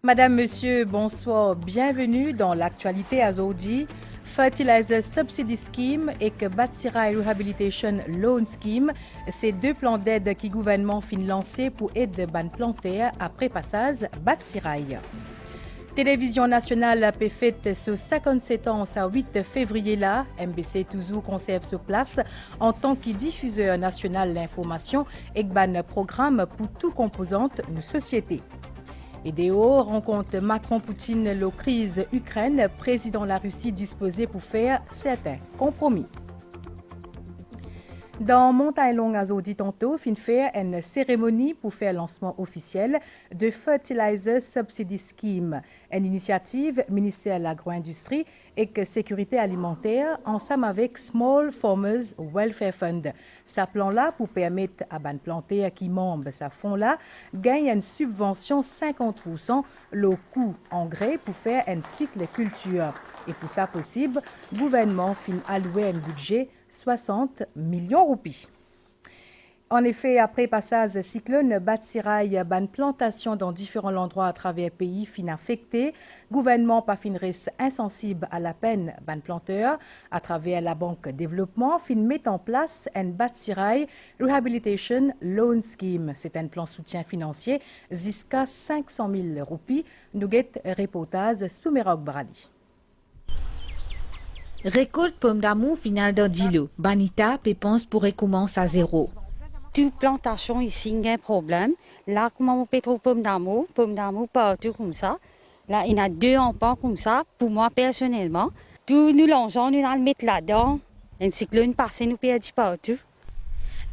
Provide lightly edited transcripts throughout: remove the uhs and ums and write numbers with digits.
Madame, Monsieur, bonsoir. Bienvenue dans l'actualité à Zodi. Fertilizer Subsidy Scheme et que Batsirai Rehabilitation Loan Scheme, ces deux plans d'aide qui le gouvernement fin lancé pour aider ban plantaire après passage Batsirai. Télévision nationale peut fête ce 57 ans à 8 février là. MBC toujours conserve sur place en tant que diffuseur national l'information et ban programme pour tout composante de société. Et dehors, rencontre Macron-Poutine, la crise Ukraine, président de la Russie disposé pour faire certains compromis. Dans Montagne-Longue à Zodi tantôt, fin faire une cérémonie pour faire lancement officiel de Fertilizer Subsidy Scheme, une initiative ministère de l'Agro-Industrie et de Sécurité alimentaire ensemble avec Small Farmers Welfare Fund. Ça plan-là pour permettre à ban planter qui membre sa fonds-là gagne une subvention 50% le coût engrais pour faire un cycle culture. Et pour ça possible, le gouvernement fin allouer un budget 60 millions de roupies. En effet, après passage cyclone, Batsirai, ban plantation dans différents endroits à travers le pays fin affecté. Gouvernement pas fin reste insensible à la peine ban planteur à travers la banque développement fin met en place un Batsirai Rehabilitation Loan Scheme. C'est un plan soutien financier jusqu'à 500 000 roupies. Nous guette reportage sous Merok Brali. Récolte pomme d'amour finale dans Dilo. Banita pense pour recommencer à zéro. Toute plantation ici, il y a un problème. Là, comment on peut trouver pomme d'amour partout comme ça. Là, il y a 2 enfants comme ça. Pour moi, personnellement, tous nous longeons, nous allons le mettre là-dedans. Un cyclone passé, nous perdons partout.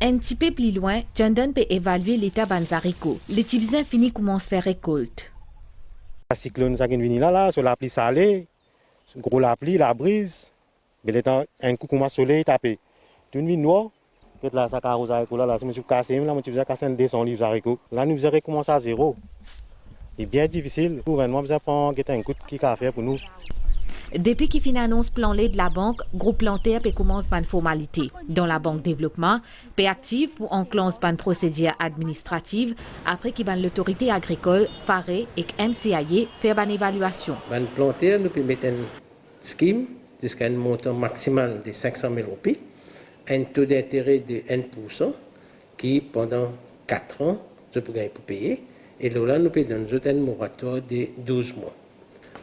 Un petit peu plus loin, Jordan peut évaluer l'état banzarico. Les types finis commencent à faire récolte. Le cyclone, ça vient là, sur la pluie salée, gros la pluie, la brise. Mais un coup, comme le soleil tapé. Tout une vie noire. Là, ça carose avec là, je me suis cassé, là, je me cassé 200 livres haricots. Là, nous avons recommencé à zéro. C'est bien difficile. Le gouvernement a un coup qui a fait pour nous. Depuis qu'il finit annonce plan de la banque, groupe plantaire peut commencer par une formalité. Dans la banque développement, peut active pour enclencher une procédure administrative après qu'il l'autorité agricole, FARE et MCAE faire une évaluation. Ban plantaire, nous pouvons mettre un scheme jusqu'à un montant maximal de 500 000 roupies, un taux d'intérêt de 1% qui, pendant 4 ans, je peux gagner pour payer. Et là, nous pouvons donner un moratoire de 12 mois.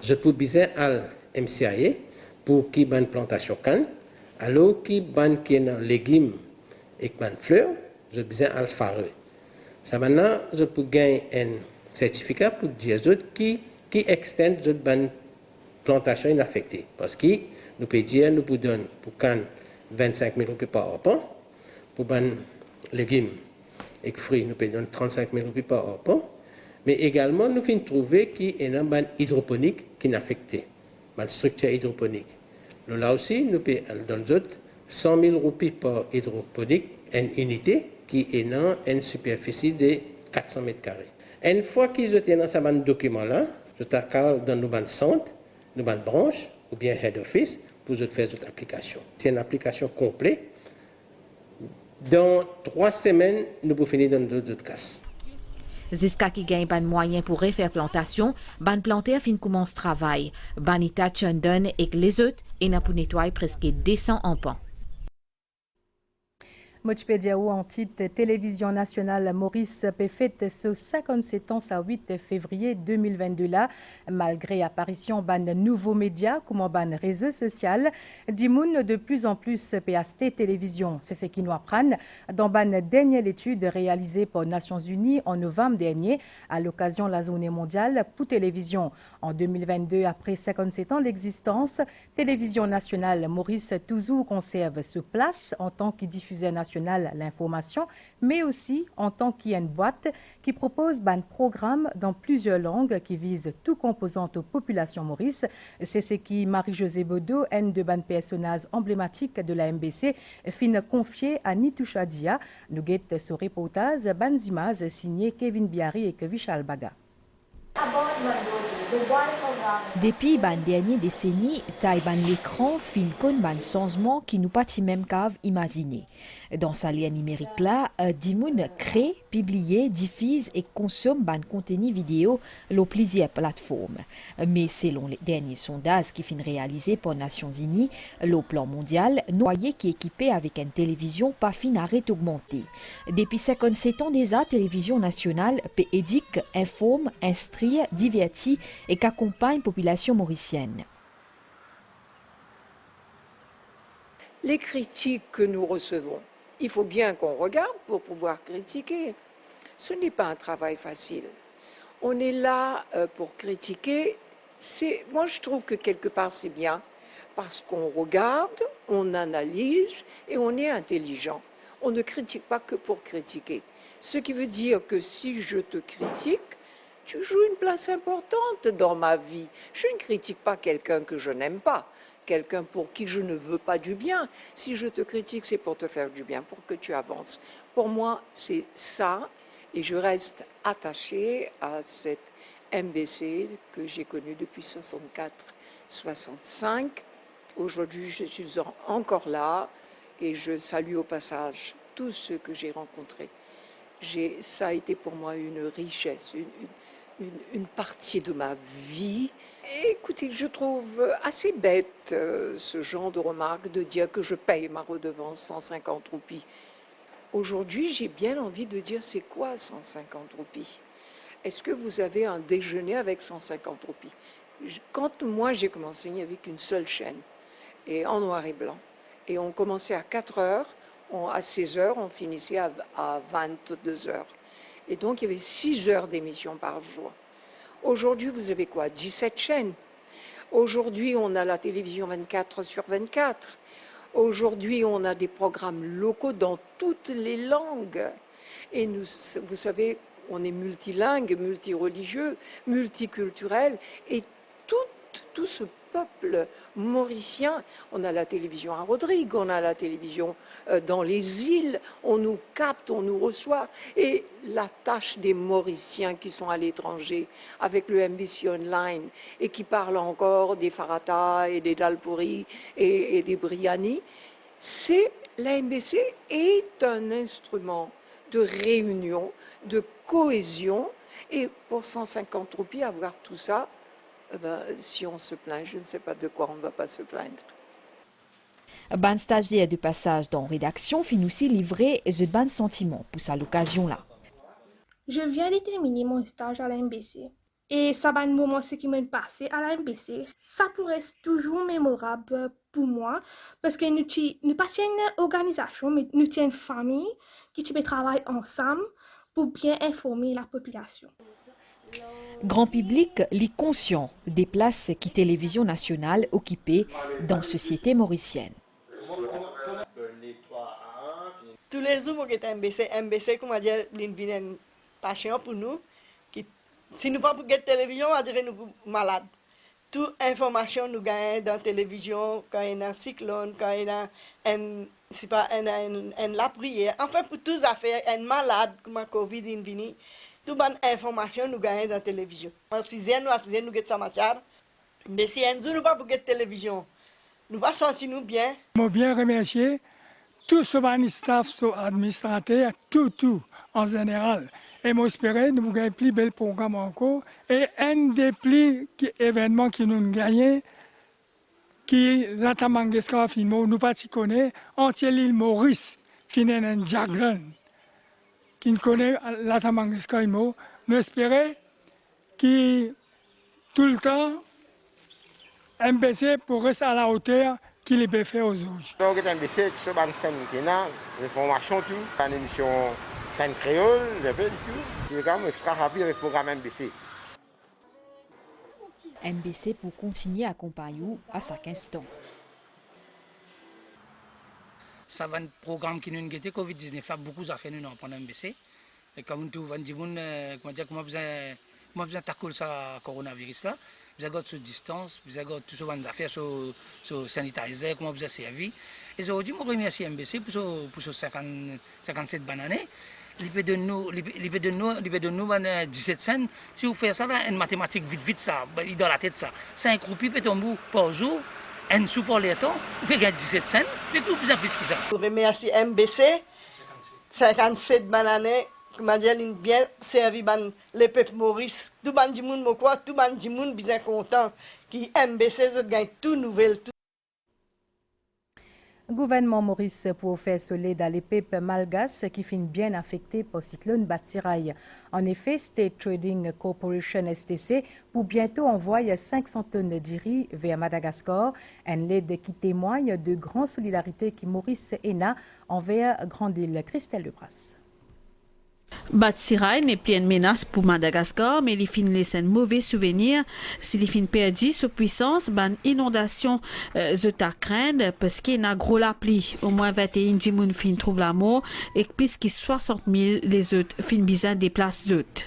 Je peux bien à MCAE pour qui ban plantation canne, alors qui ban qui est légumes et ban fleurs, je bien à FARE. Ça maintenant, je peux gagner un certificat pour dire qui extend cette ban plantation inaffectée. Parce que nous pouvons dire, nous pouvons donner pour canne 25 000 roupies par arpent. Pour les légumes et fruits, nous payons 35 000 roupies par arpent. Mais également, nous pouvons trouver qu'il y a une hydroponique qui est affectée, une structure hydroponique. Là aussi, nous payons dans les autres 100 000 roupies par hydroponique, une unité qui est dans une superficie de 400 mètres carrés. Une fois qu'ils ont dans ce document-là, je t'accorde dans nos centres, nos branches ou bien head office, pour faire cette application. C'est une application complète. Dans 3 semaines, nous pouvons finir dans d'autres cas. Jusqu'à qui gagne pas de moyens pour refaire plantation, ban plantaire fin commence travail. Banita, Chundon et les autres, et n'a pour nettoyer presque 200 empans. Mochpedia ou en titre Télévision nationale Maurice fête ce 57 ans à 8 février 2022 là, malgré apparition ban nouveaux médias comme ban réseaux sociaux, dimoun de plus en plus PAST télévision. C'est ce qui nous apprend dans ban dernière étude réalisée par Nations Unies en novembre dernier à l'occasion de la journée mondiale pour télévision. En 2022, après 57 ans d'existence, Télévision nationale Maurice toujours conserve sa place en tant que diffuseur national l'information, mais aussi en tant qu'il y a une boîte qui propose un programme dans plusieurs langues qui vise tout composante aux populations maurice. C'est ce qui Marie-Josée Bodo, une de ban personnages emblématiques de la MBC, fin confié à Nitoucha Dia. Nous guette ce reportage Banzimas signé Kevin Biari et Vishal Baga. Depuis la dernière décennie, taille ban l'écran fin con ban changement qui nous pas même cave imaginer. Dans sa lien numérique là, Dimoun crée, publie, diffuse et consomme ban contenu vidéo sur plusieurs plateformes. Mais selon les derniers sondages qui finissent réalisés par Nations Unies, le plan mondial, noyé qui est équipé avec une télévision pas fin arrête d'augmenter. Depuis 57 ans déjà, télévision nationale peut éduquer, informe, instruire, divertir et qu'accompagne la population mauricienne. Les critiques que nous recevons, il faut bien qu'on regarde pour pouvoir critiquer. Ce n'est pas un travail facile. On est là pour critiquer. Moi, je trouve que quelque part, c'est bien parce qu'on regarde, on analyse et on est intelligent. On ne critique pas que pour critiquer. Ce qui veut dire que si je te critique, tu joues une place importante dans ma vie. Je ne critique pas quelqu'un que je n'aime pas, quelqu'un pour qui je ne veux pas du bien. Si je te critique, c'est pour te faire du bien, pour que tu avances. Pour moi, c'est ça, et je reste attachée à cette MBC que j'ai connue depuis 64-65. Aujourd'hui, je suis encore là, et je salue au passage tous ceux que j'ai rencontrés. Ça a été pour moi une richesse, une partie de ma vie. Et écoutez, je trouve assez bête ce genre de remarque de dire que je paye ma redevance 150 roupies. Aujourd'hui, j'ai bien envie de dire c'est quoi 150 roupies? Est-ce que vous avez un déjeuner avec 150 roupies? Quand moi j'ai commencé, il n'y avait qu'une seule chaîne, et en noir et blanc. Et on commençait à 4 heures, à 16 heures, on finissait à 22 heures. Et donc, il y avait 6 heures d'émission par jour. Aujourd'hui, vous avez quoi? 17 chaînes. Aujourd'hui, on a la télévision 24/24. Aujourd'hui, on a des programmes locaux dans toutes les langues. Et nous, vous savez, on est multilingue, multireligieux, multiculturel. Et tout ce peuple mauricien, on a la télévision à Rodrigue, on a la télévision dans les îles, on nous capte, on nous reçoit. Et la tâche des Mauriciens qui sont à l'étranger avec le MBC Online et qui parlent encore des Farata et des Dalpouri et des Briani, c'est la MBC est un instrument de réunion, de cohésion. Et pour 150 roupies, avoir tout ça, si on se plaint, je ne sais pas de quoi on ne va pas se plaindre. Ban stagiaire de passage dans rédaction finit aussi livrer et ban sentiment pour cette occasion-là. Je viens de terminer mon stage à la MBC et ça va un moment ce qui m'est passé à la MBC. Ça pourrait être toujours mémorable pour moi parce que nous pas une organisation, mais nous sommes une famille qui travaille ensemble pour bien informer la population. Grand public, les conscient des places qui télévision nationale occupées dans la société mauricienne. Tous les jours, pour MBC, comme on dit, une passion pour nous. Si nous ne pas pour la télévision, on dirait nous malades. Toute information nous gagne dans la télévision, quand il y a un cyclone, quand il y a la prière. Enfin, pour toutes les affaires, un malade comme la Covid est venu. Toute bonne information nous gagne dans la télévision. En 6e, nous avons sa matière. Mais si un jour nous pas pour la télévision, nous ne pas sentir nous bien. Je veux bien remercier tout ce staff, administrateur, tout en général. Et j'espère que nous avons plus bel programme encore. Et un des plus événements qui nous gagnent, qui Lata Mangeshkar Finmo, nous pas connaît, entière l'île Maurice, finit un jaglan. Qui connaît Lata Mangeshkar Finmo, nous espérons que tout le temps, MBC pour rester à la hauteur qu'il est fait aujourd'hui. Donc, MBC, c'est une scène qui est là, l'information, tout, une émission scène créole, le bel tout. C'est quand même extra rapide avec le programme MBC. MBC pour continuer à accompagner à chaque instant. Ça va un programme qui nous guette Covid-19 là, beaucoup d'affaires nous pendant MBC. Et comme tout le monde, comment besoin tackle ça coronavirus là. Vous avez sur distance, vous avez tout ce genre d'affaires sur sanitizer, comment vous avez servi. Et aujourd'hui, je remercie MBC pour ce 57 bananes. Il peut de nous 17 cents. Si vous faites ça, là, une mathématique vite ça, dans la tête ça. 5 roupies peut tomber par jour. un sous pour les temps, puis il y a 17 cents, puis tout plus en plus que ça. Je remercie MBC, 57 bananes, comment dire, ils ont bien servi le peuple Maurice. Tout le monde dit moun quoi, tout le monde dit moun bien content, qui MBC, ils gagnent tout nouvelle. Gouvernement Maurice pour faire soleil dans les peuples malgaches qui finissent bien affectés par cyclone Batsirai. En effet, State Trading Corporation STC pour bientôt envoyer 500 tonnes de riz vers Madagascar, une aide qui témoigne de grande solidarité qui Maurice ENA envers Grande-Île. Christelle Lebras. Batsirai n'est plus une menace pour Madagascar, mais les fins laissent un mauvais souvenir. Si les fins perdent sa puissance, ban inondation à craindre parce qu'il y a gros la pluie. Au moins 21 dimoun fin trouvent la mort et plus que 60 000 les autres fin bizarres déplacent d'autres.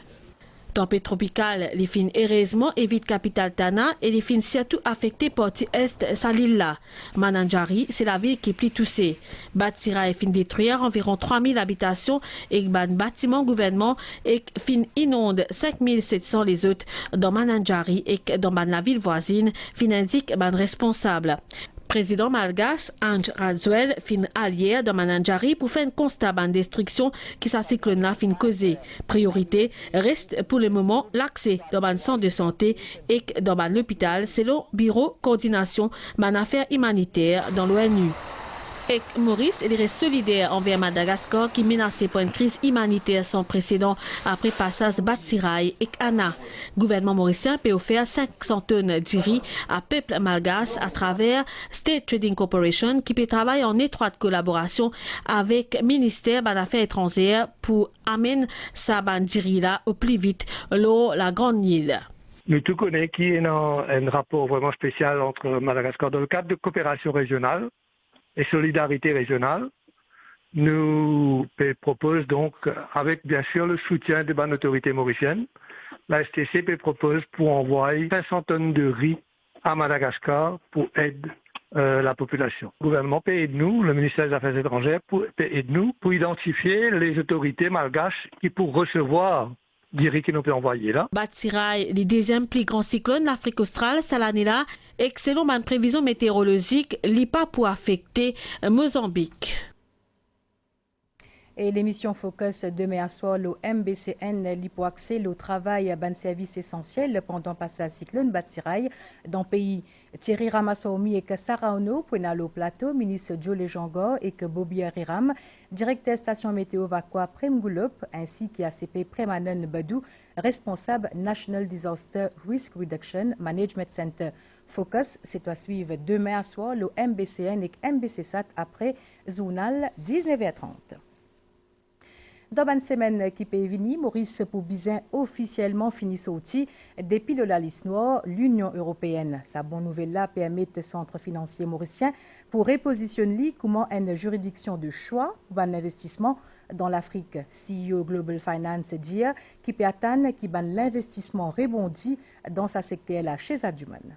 Tempête tropicale, les fins heureusement évitent capitale Tana et les fins surtout affectées partie est Salila. Mananjari, c'est la ville qui est plus touchée. Batsirai fin détruire environ 3000 habitations et ban bâtiment gouvernement et fin inonde 5700 les autres dans Mananjari et dans la ville voisine, fin indique ban responsable. Président malgache Ange Razuel fin allié dans Mananjari pour faire un constat de destruction qui sa cyclone là fin causée. Priorité reste pour le moment l'accès dans un centre de santé et dans l'hôpital selon bureau coordination man affaires humanitaires dans l'ONU. Et Maurice il reste solidaire envers Madagascar qui menacé par une crise humanitaire sans précédent après passage Batsirai et Anna. Gouvernement mauricien peut offrir 500 tonnes de riz à peuple malgache à travers State Trading Corporation qui peut travailler en étroite collaboration avec le ministère des Affaires étrangères pour amener sa bandiri là au plus vite la Grande-Île. Nous tous connaissons qu'il y a un rapport vraiment spécial entre Madagascar dans le cadre de coopération régionale et solidarité régionale. Nous propose donc, avec bien sûr le soutien de bonnes autorités mauriciennes, la STC propose pour envoyer 500 tonnes de riz à Madagascar pour aider la population. Le gouvernement peut aider nous, le ministère des Affaires étrangères peut aider nous pour identifier les autorités malgaches qui pour recevoir du riz qui nous peut envoyer là. Batsirai, le deuxième plus grand cyclone d'Afrique australe, cette année-là, et selon ma prévision météorologique, il pas pour affecter Mozambique. Et l'émission Focus demain soir, le MBCN pour accès au travail ban service essentiel pendant passage cyclone Batsirai dans le pays. Thierry Ramassoumi et que Sarah Ono pour le plateau, ministre Joe Jangor et que Bobby Ariram, directeur station météo Vakwa Prem Goulop ainsi qu'ACP Premanen Badou, responsable National Disaster Risk Reduction Management Center. Focus, c'est à suivre demain soir, le MBCN et MBCSAT après journal 19h30. Dans une semaine qui peut venir, Maurice Poubizin officiellement finit sorti depuis la liste noire l'Union européenne. Sa bonne nouvelle-là permet au centre financier mauricien pour repositionner comment une juridiction de choix pour un investissement dans l'Afrique. CEO Global Finance dit qui peut atteindre qui ban l'investissement rebondi dans sa secteur-là chez Adjuman.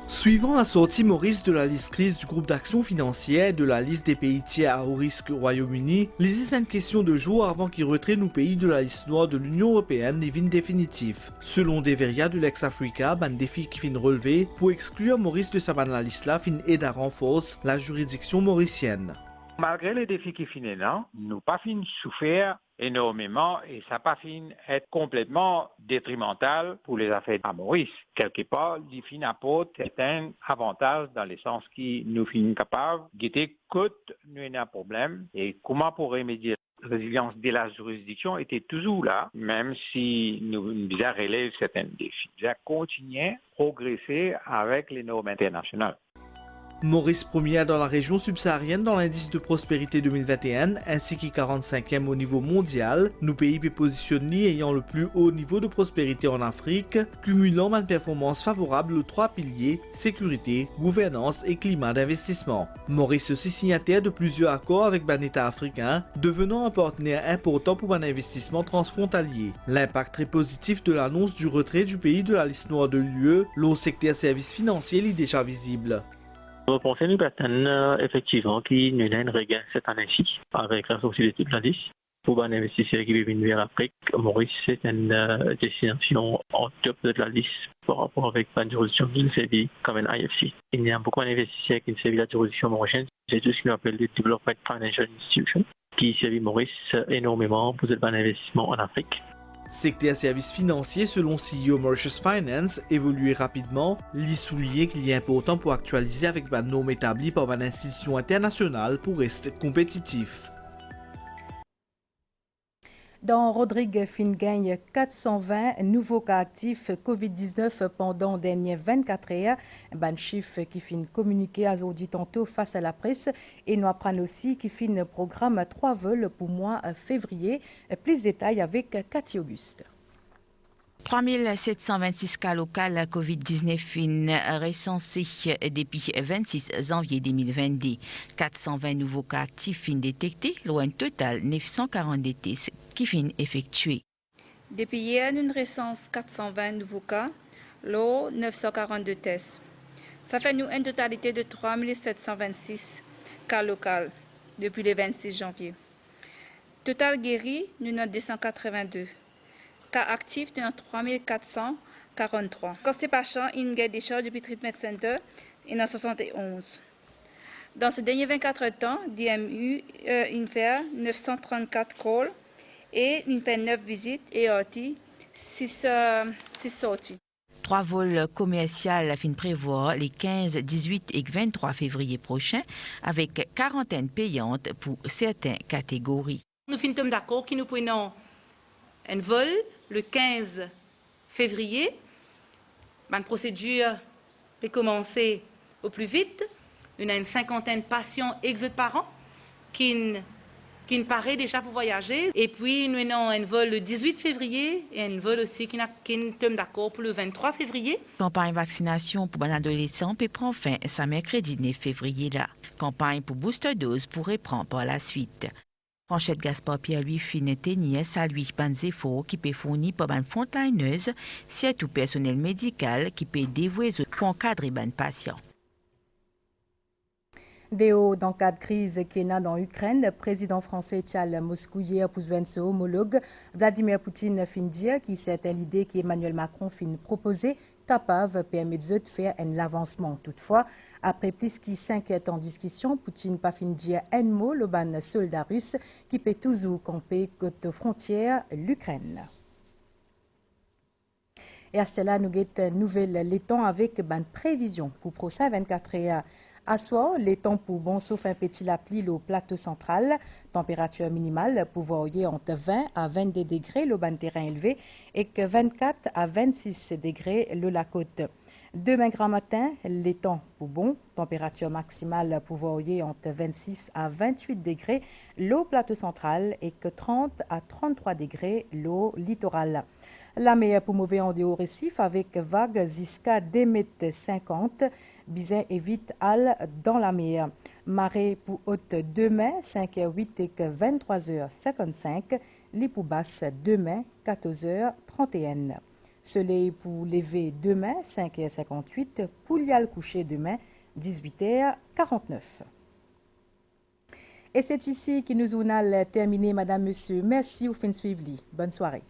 Suivant la sortie Maurice de la liste grise du groupe d'action financière et de la liste des pays tiers à haut risque au Royaume-Uni, c'est une question de jours avant qu'il retrait nos pays de la liste noire de l'Union européenne et vin définitif. Selon Deveria de l'ex-Africa, un défi qui fin relevé pour exclure Maurice de sa la liste là fin aide à renforcer la juridiction mauricienne. Malgré les défis qui finissent là, nous pas fin souffrir énormément et ça pas fin être complètement détrimental pour les affaires à Maurice. Quelque part, il fin apporte certains avantages dans le sens qui nous fin capables d'éviter que nous ayons un problème et comment pour remédier. La résilience de la juridiction était toujours là, même si nous relève certains défis. Nous avons continué à progresser avec les normes internationales. Maurice première dans la région subsaharienne dans l'indice de prospérité 2021 ainsi que 45e au niveau mondial, nos pays peut positionner ayant le plus haut niveau de prospérité en Afrique, cumulant une performance favorable aux trois piliers, sécurité, gouvernance et climat d'investissement. Maurice aussi signataire de plusieurs accords avec un État africain, devenant un partenaire important pour un investissement transfrontalier. L'impact très positif de l'annonce du retrait du pays de la liste noire de l'UE, le secteur services financiers est déjà visible. Nous pensons effectivement qu'il y a un regain cette année-ci avec la sortie de toute l'indice. Pour les investisseurs qui viennent vers l'Afrique, Maurice c'est une destination en top de la liste par rapport avec une juridiction qui servit comme un IFC. Il y a beaucoup d'investisseurs qui servent la juridiction mauricienne. C'est tout ce qu'on appelle le Development Financial Institution qui servit Maurice énormément pour un investissement en Afrique. Secteur services financiers, selon CEO Mauritius Finance, évolue rapidement. Il souligne qu'il est important pour actualiser avec une norme établie par une institution internationale pour rester compétitif. Dans Rodrigue fin gagne 420 nouveaux cas actifs COVID-19 pendant les dernières 24 heures. Un chiffre qui fin communiqué à Zodi tantôt face à la presse. Et nous apprenons aussi qui fin programme 3 vols pour mois février. Plus de détails avec Cathy Auguste. 3726 cas locaux COVID-19 fin recensés depuis 26 janvier 2022. 420 nouveaux cas actifs fin détectés, loin total 942 tests qui fin effectués. Depuis hier, nous recensons 420 nouveaux cas, l'eau 942 tests. Ça fait nous une totalité de 3726 cas locaux depuis le 26 janvier. Total guéri, nous avons 282. Cas actifs, nous avons 3443. Constipation, il y a des charges depuis Treatment Center, il y en a 71. Dans ce dernier 24 temps, DMU, il fait 934 calls et il fait 9 visites et 6 sorties. 3 vols commerciaux fin prévoir les 15, 18 et 23 février prochains avec quarantaine payante pour certaines catégories. Nous sommes d'accord que nous prenons un vol le 15 février. La procédure peut commencer au plus vite. Nous avons une cinquantaine de patients exode par an qui paraît déjà pour voyager. Et puis, nous avons un vol le 18 février et un vol aussi qui tombe d'accord pour le 23 février. Campagne vaccination pour les adolescents peut prendre fin ce mercredi 9 février. Là. Campagne pour booster dose pourrait prendre par la suite. Franchette Gaspard Pierre lui fin tenir salue les efforts qui peut fournir par les frontlineuses, surtout personnel médical qui peut dévouer pour encadrer les patients. Dans le cas de crise qui est dans l'Ukraine, le président français Charles Moscou hier pour son homologue Vladimir Poutine fin dire qui c'est l'idée qu'Emmanuel Macron fin proposer capable permettre de faire un avancement. Toutefois, après plus de 5 ans en discussion, Poutine pas fin dire un mot le ban soldat russe qui peut toujours camper côté frontière l'Ukraine. Et à cela, nous avons une nouvelle temps avec une prévision pour le prochain 24 heures. À soir, les temps pour bon sauf un petit lapli au plateau central, température minimale pour voyer entre 20 à 22 degrés le ban terrain élevé et que 24 à 26 degrés le la côte. Demain grand matin, les temps pour bon, température maximale pour voyer entre 26 à 28 degrés le plateau central et que 30 à 33 degrés le littoral. La mer pour mauvais en dehors récif avec vagues jusqu'à 2,50 m. Bizin évite al dans la mer. Marée pour haute demain 5h08 et 23h55. Les pour basse demain 14h31. Soleil pour lever demain 5h58. Pour y aller coucher demain 18h49. Et c'est ici que nous allons terminer, Madame, Monsieur. Merci, vous faites suivre. Bonne soirée.